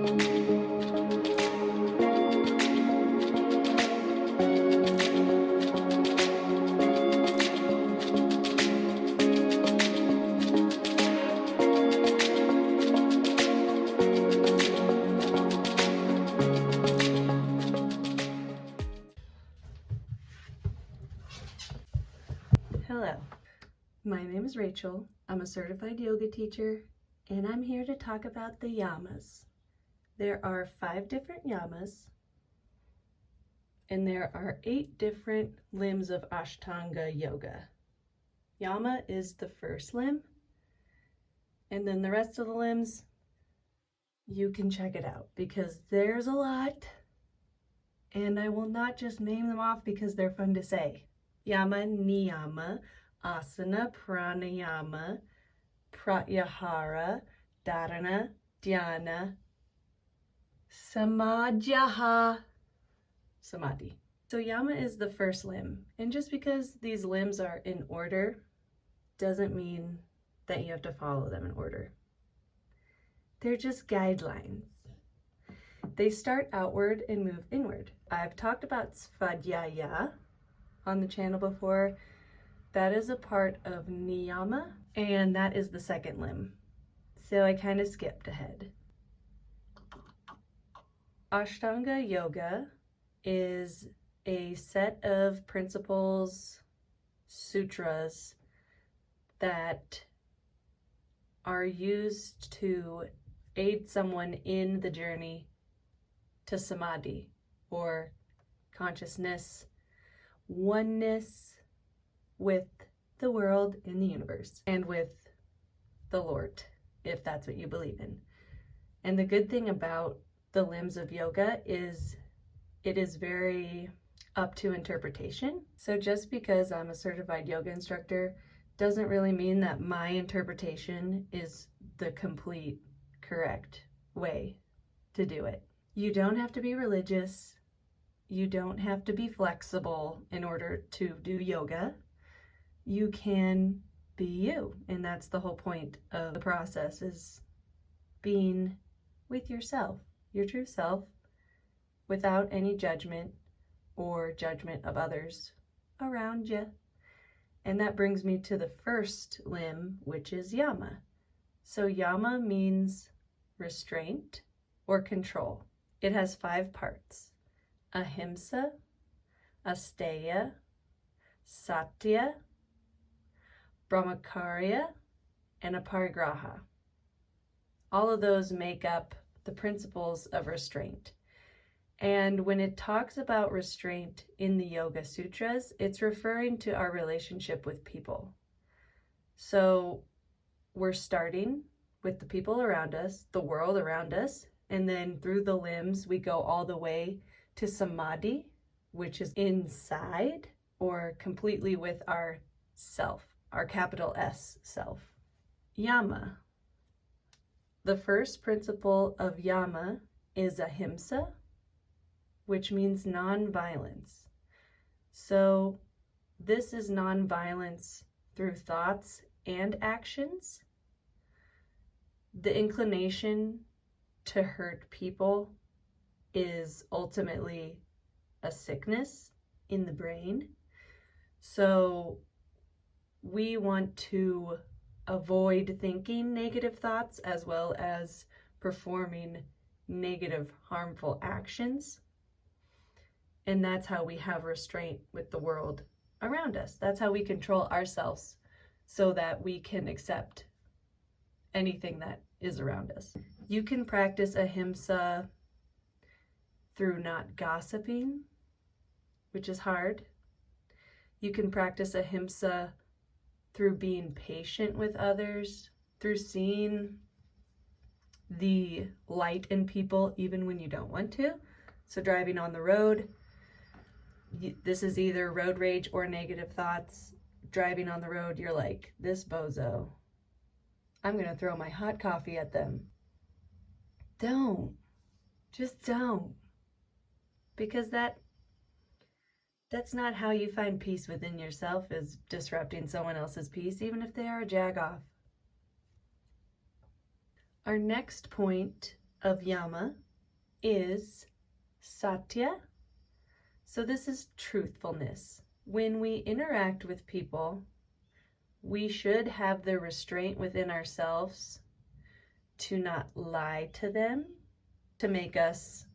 Hello, my name is Rachel. I'm a certified yoga teacher, and I'm here to talk about the yamas. There are 5 different yamas, and there are 8 different limbs of Ashtanga Yoga. Yama is the first limb, and then the rest of the limbs, you can check it out because there's a lot, and I will not just name them off because they're fun to say. Yama, Niyama, Asana, Pranayama, Pratyahara, Dharana, Dhyana, Samadhyaha, Samadhi. So Yama is the first limb, and just because these limbs are in order doesn't mean that you have to follow them in order. They're just guidelines. They start outward and move inward. I've talked about Svadhyaya on the channel before. That is a part of Niyama, and that is the second limb. So I kind of skipped ahead. Ashtanga Yoga is a set of principles, sutras, that are used to aid someone in the journey to samadhi, or consciousness, oneness with the world and the universe, and with the Lord, if that's what you believe in. And the good thing about the limbs of yoga is it is very up to interpretation. So just because I'm a certified yoga instructor doesn't really mean that my interpretation is the complete correct way to do it. You don't have to be religious. You don't have to be flexible in order to do yoga. You can be you, and that's the whole point of the process, is being with yourself, your true self, without any judgment or judgment of others around you. And that brings me to the first limb, which is Yama. So Yama means restraint or control. It has 5 parts: Ahimsa, Asteya, Satya, Brahmacharya, and Aparigraha. All of those make up the principles of restraint. And when it talks about restraint in the Yoga Sutras, it's referring to our relationship with people. So we're starting with the people around us, the world around us, and then through the limbs, we go all the way to Samadhi, which is inside or completely with our self, our capital S self. Yama. The first principle of Yama is Ahimsa, which means non-violence. So this is non-violence through thoughts and actions. The inclination to hurt people is ultimately a sickness in the brain. So we want to avoid thinking negative thoughts as well as performing negative, harmful actions. And that's how we have restraint with the world around us. That's how we control ourselves so that we can accept anything that is around us. You can practice ahimsa through not gossiping, which is hard. You can practice ahimsa through being patient with others, through seeing the light in people even when you don't want to. So driving on the road, this is either road rage or negative thoughts. Driving on the road, you're like, this bozo, I'm gonna throw my hot coffee at them. Don't. Just don't. Because that's not how you find peace within yourself, is disrupting someone else's peace, even if they are a jagoff. Our next point of Yama is Satya. So this is truthfulness. When we interact with people, we should have the restraint within ourselves to not lie to them, to make us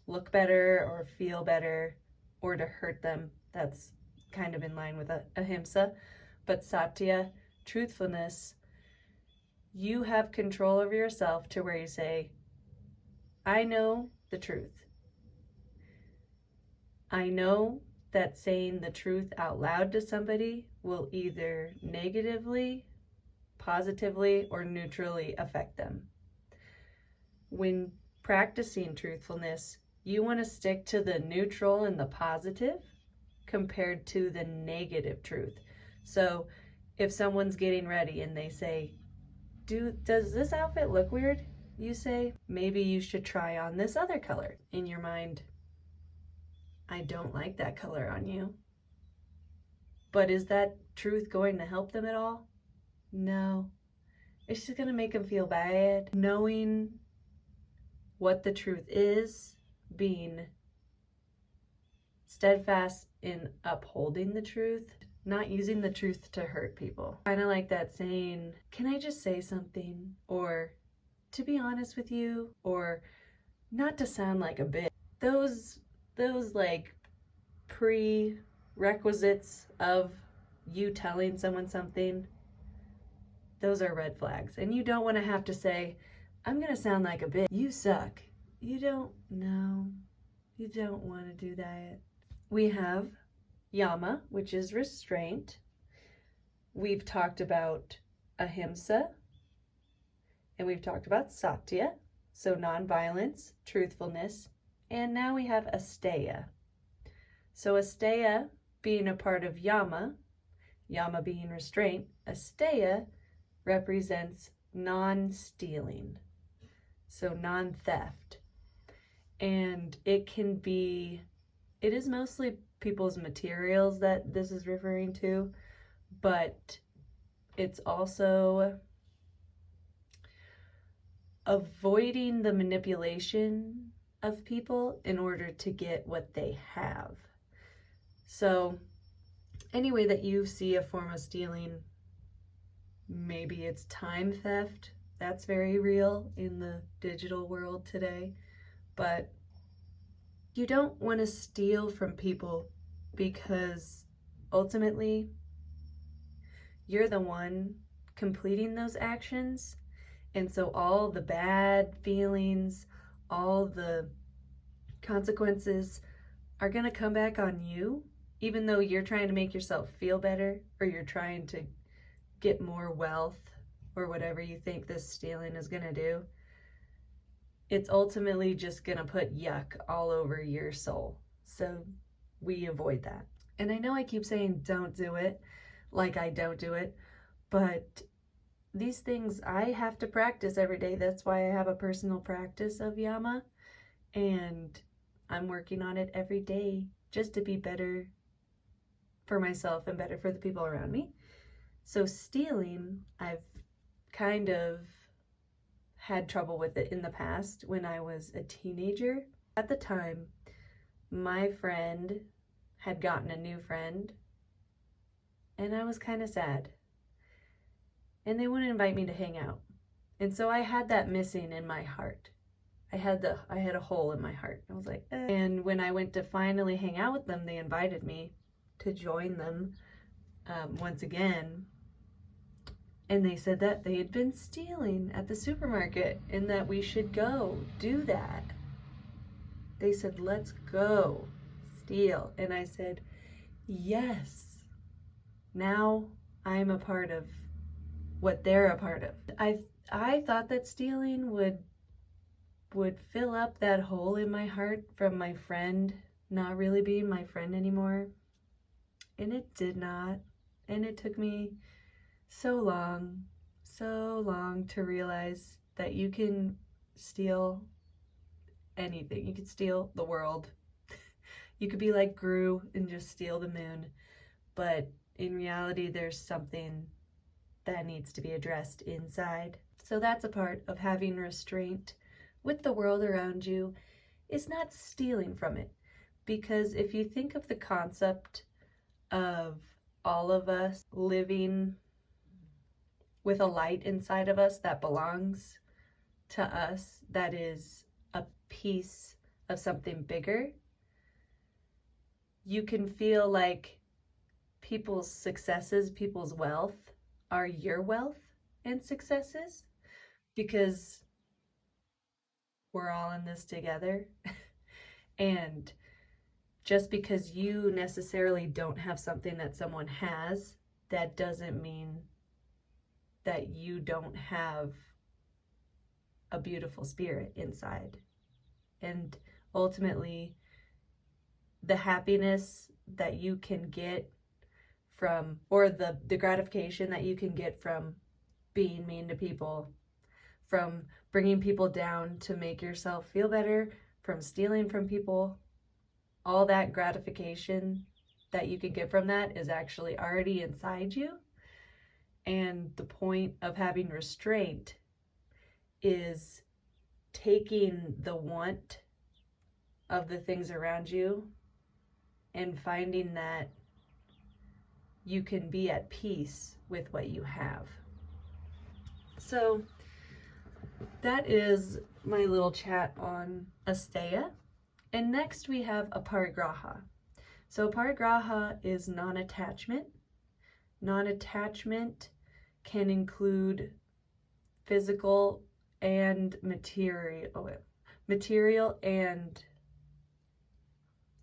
look better or feel better, or to hurt them. That's kind of in line with ahimsa. But Satya, truthfulness, you have control over yourself to where you say, I know the truth. I know that saying the truth out loud to somebody will either negatively, positively, or neutrally affect them. When practicing truthfulness, you want to stick to the neutral and the positive compared to the negative truth. So if someone's getting ready and they say, does this outfit look weird? You say, maybe you should try on this other color. In your mind, I don't like that color on you. But is that truth going to help them at all? No. It's just going to make them feel bad. Knowing what the truth is, being steadfast in upholding the truth, not using the truth to hurt people. Kind of like that saying, can I just say something? Or, to be honest with you, or not to sound like a bitch. Those like prerequisites of you telling someone something, those are red flags. And you don't want to have to say, I'm going to sound like a bitch. You suck. You don't want to do that. We have Yama, which is restraint. We've talked about ahimsa, and we've talked about Satya, so nonviolence, truthfulness, and now we have Asteya. So Asteya being a part of Yama, Yama being restraint, Asteya represents non-stealing, so non-theft. And it is mostly people's materials that this is referring to, but it's also avoiding the manipulation of people in order to get what they have. So any way that you see a form of stealing, maybe it's time theft. That's very real in the digital world today. But you don't want to steal from people because ultimately you're the one completing those actions. And so all the bad feelings, all the consequences are going to come back on you, even though you're trying to make yourself feel better, or you're trying to get more wealth, or whatever you think this stealing is going to do. It's ultimately just going to put yuck all over your soul. So we avoid that. And I know I keep saying don't do it, like I don't do it, but these things I have to practice every day. That's why I have a personal practice of Yama, and I'm working on it every day just to be better for myself and better for the people around me. So stealing, I've kind of had trouble with it in the past when I was a teenager. At the time, my friend had gotten a new friend, and I was kind of sad. And they wouldn't invite me to hang out. And so I had that missing in my heart. I had a hole in my heart. I was like, eh. And when I went to finally hang out with them, they invited me to join them once again. And they said that they had been stealing at the supermarket and that we should go do that. They said, let's go steal. And I said, yes. Now I'm a part of what they're a part of. I thought that stealing would fill up that hole in my heart from my friend not really being my friend anymore. And it did not. And it took me so long to realize that you can steal anything. You could steal the world. You could be like Gru and just steal the moon. But in reality, there's something that needs to be addressed inside. So that's a part of having restraint with the world around you is not stealing from it. Because if you think of the concept of all of us living with a light inside of us that belongs to us, that is a piece of something bigger, you can feel like people's successes, people's wealth are your wealth and successes, because we're all in this together. And just because you necessarily don't have something that someone has, that doesn't mean that you don't have a beautiful spirit inside. And ultimately, the happiness that you can get from, or the gratification that you can get from being mean to people, from bringing people down to make yourself feel better, from stealing from people, all that gratification that you can get from that is actually already inside you. And the point of having restraint is taking the want of the things around you and finding that you can be at peace with what you have. So that is my little chat on asteya. And next we have aparigraha. So aparigraha is non-attachment. Non-attachment can include physical and material and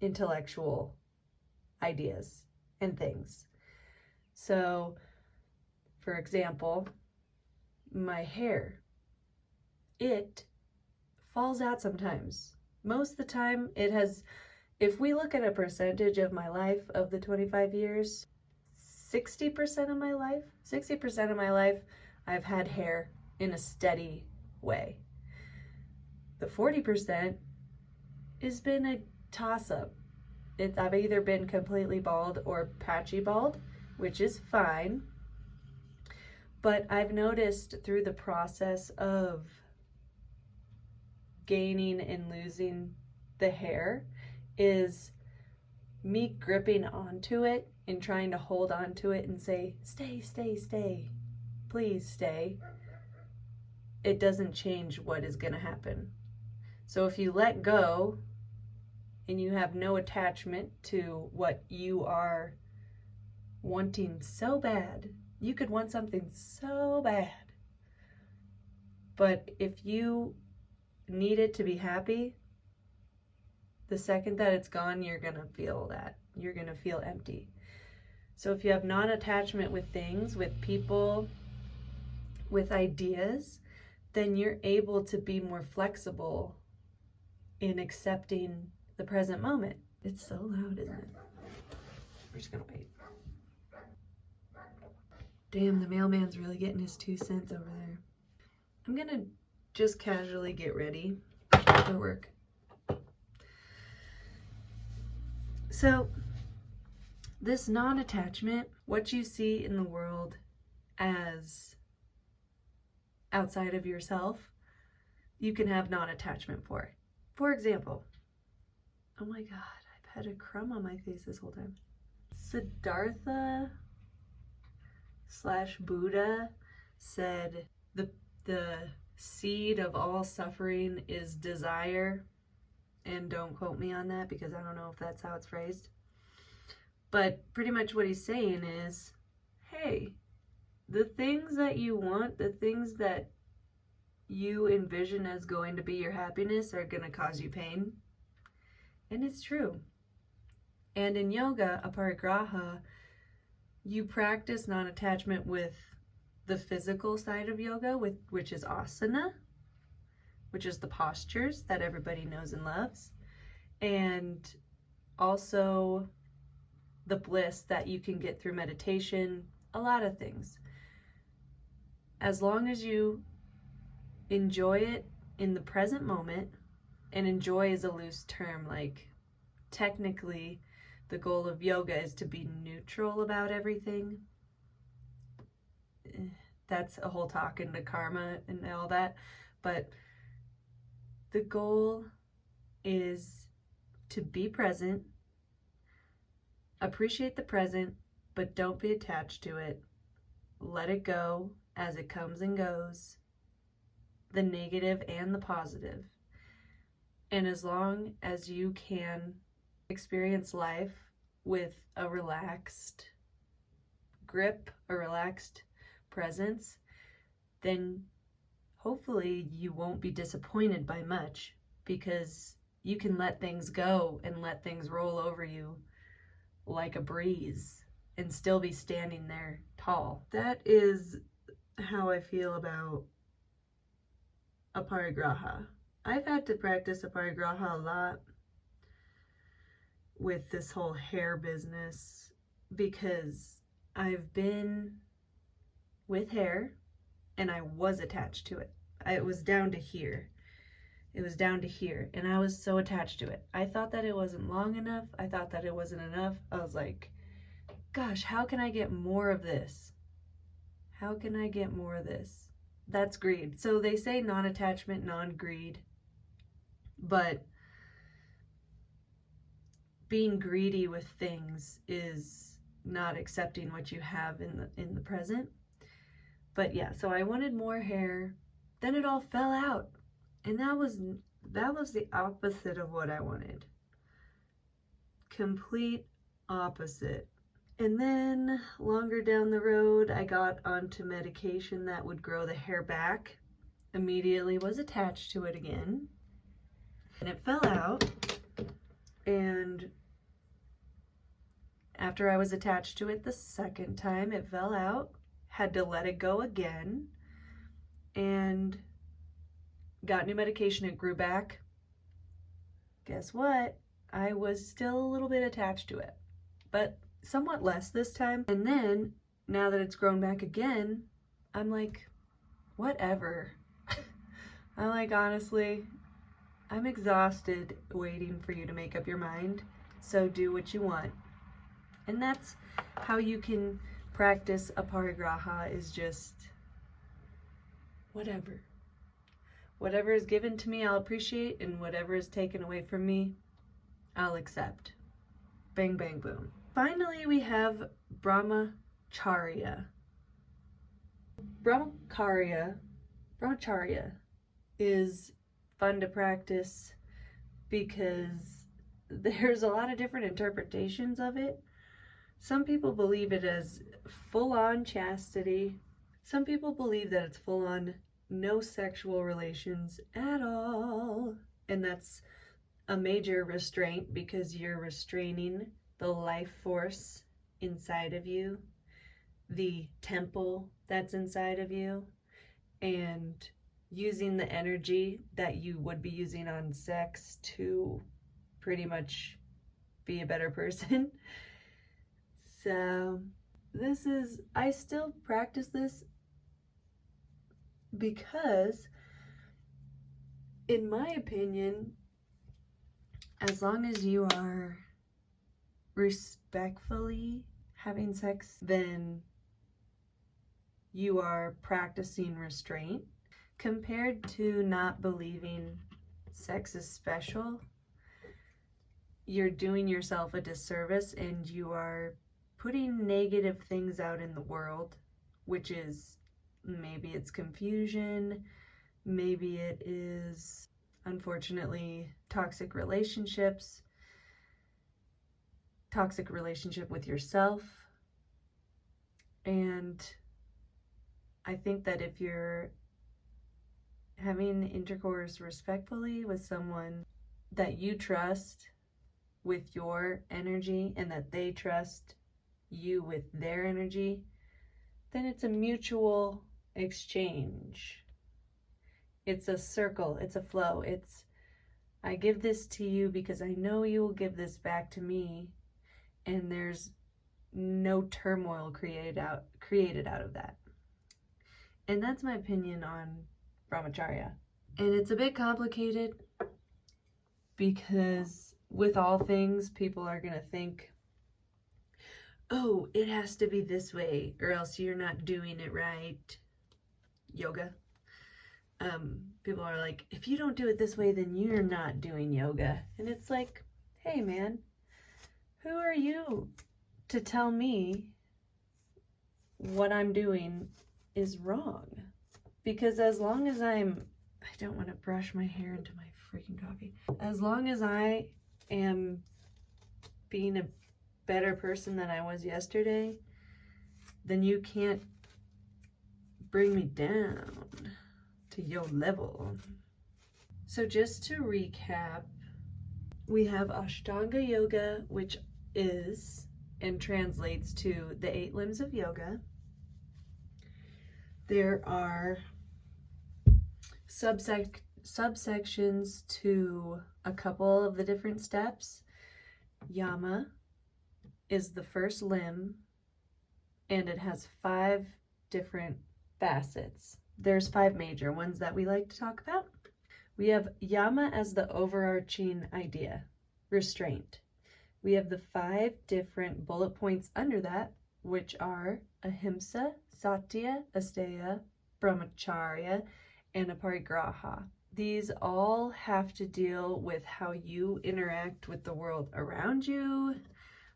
intellectual ideas and things. So, for example, my hair, it falls out sometimes. Most of the time it has, if we look at a percentage of my life of the 25 years, 60% of my life, I've had hair in a steady way. The 40% has been a toss-up. I've either been completely bald or patchy bald, which is fine. But I've noticed through the process of gaining and losing the hair is me gripping onto it and trying to hold onto it and say, stay, stay, stay, please stay. It doesn't change what is going to happen. So if you let go and you have no attachment to what you are wanting so bad, you could want something so bad, but if you need it to be happy, the second that it's gone, you're gonna feel that. You're gonna feel empty. So if you have non-attachment with things, with people, with ideas, then you're able to be more flexible in accepting the present moment. It's so loud, isn't it? We're just gonna wait. Damn, the mailman's really getting his 2 cents over there. I'm gonna just casually get ready for work. So, this non-attachment, what you see in the world as outside of yourself, you can have non-attachment for. For example, oh my God, I've had a crumb on my face this whole time. Siddhartha / Buddha said the seed of all suffering is desire, and don't quote me on that because I don't know if that's how it's phrased, but pretty much what he's saying is, hey, the things that you want, the things that you envision as going to be your happiness are going to cause you pain. And it's true. And in yoga, aparigraha, you practice non-attachment with the physical side of yoga, which is asana, which is the postures that everybody knows and loves, and also the bliss that you can get through meditation, a lot of things. As long as you enjoy it in the present moment, and enjoy is a loose term, like technically the goal of yoga is to be neutral about everything. That's a whole talk into karma and all that, but The goal is to be present, appreciate the present, but don't be attached to it. Let it go as it comes and goes, the negative and the positive. And as long as you can experience life with a relaxed grip, a relaxed presence, then hopefully you won't be disappointed by much, because you can let things go and let things roll over you like a breeze and still be standing there tall. That is how I feel about aparigraha. I've had to practice aparigraha a lot with this whole hair business because I've been with hair and I was attached to it. It was down to here. It was down to here, and I was so attached to it. I thought that it wasn't long enough. I thought that it wasn't enough. I was like, gosh, how can I get more of this? How can I get more of this? That's greed. So they say non-attachment, non-greed, but being greedy with things is not accepting what you have in the present. But yeah, so I wanted more hair. Then it all fell out. And that was the opposite of what I wanted. Complete opposite. And then longer down the road, I got onto medication that would grow the hair back. Immediately was attached to it again. And it fell out. And after I was attached to it the second time, it fell out. Had to let it go again. And got new medication, it grew back. Guess what? I was still a little bit attached to it, but somewhat less this time. And then, now that it's grown back again, I'm like, whatever. I'm like, honestly, I'm exhausted waiting for you to make up your mind, so do what you want. And that's how you can practice aparigraha, is just whatever. Whatever is given to me, I'll appreciate, and whatever is taken away from me, I'll accept. Bang, bang, boom. Finally, we have brahmacharya. Brahmacharya is fun to practice because there's a lot of different interpretations of it. Some people believe it as full-on chastity. Some people believe that it's full-on no sexual relations at all, and that's a major restraint because you're restraining the life force inside of you, the temple that's inside of you, and using the energy that you would be using on sex to pretty much be a better person. So I still practice this because, in my opinion, as long as you are respectfully having sex, then you are practicing restraint. Compared to not believing sex is special, you're doing yourself a disservice and you are putting negative things out in the world, which is, maybe it's confusion, maybe it is, unfortunately, toxic relationships, toxic relationship with yourself. And I think that if you're having intercourse respectfully with someone that you trust with your energy and that they trust you with their energy, then it's a mutual exchange. It's a circle, it's a flow. It's, I give this to you because I know you will give this back to me, and there's no turmoil created out of that. And that's my opinion on brahmacharya. And it's a bit complicated because with all things, people are going to think, oh, it has to be this way or else you're not doing it right. Yoga. people are like, if you don't do it this way, then you're not doing yoga. And it's like, hey man, who are you to tell me what I'm doing is wrong? Because as long as I don't want to brush my hair into my freaking coffee. As long as I am being a better person than I was yesterday, then you can't bring me down to your level. So just to recap, we have Ashtanga Yoga, which is and translates to the 8 limbs of yoga. There are subsections to a couple of the different steps. Yama is the first limb, and it has 5 different facets. There's 5 major ones that we like to talk about. We have Yama as the overarching idea, restraint. We have the 5 different bullet points under that, which are Ahimsa, Satya, Asteya, Brahmacharya, and Aparigraha. These all have to deal with how you interact with the world around you,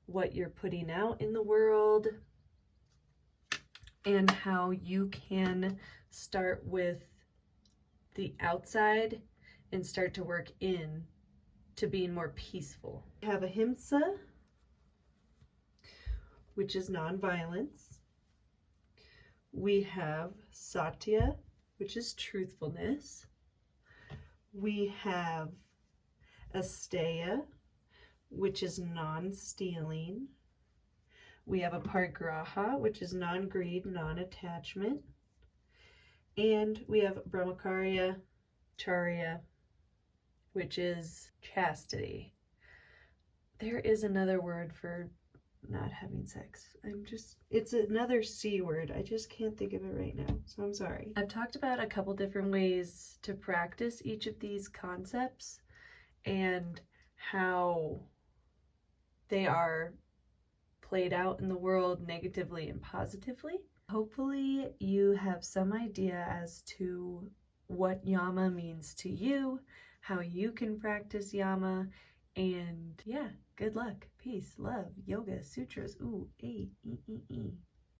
what you're putting out in the world, and how you can start with the outside and start to work in to being more peaceful. We have Ahimsa, which is nonviolence. We have Satya, which is truthfulness. We have Asteya, which is non-stealing. We have Aparigraha, which is non-greed, non-attachment. And we have Brahmacharya, Charya, which is chastity. There is another word for not having sex. It's another C word. I just can't think of it right now, so I'm sorry. I've talked about a couple different ways to practice each of these concepts and how they are played out in the world negatively and positively. Hopefully you have some idea as to what Yama means to you, how you can practice Yama, and yeah, good luck, peace, love, yoga, sutras, ooh,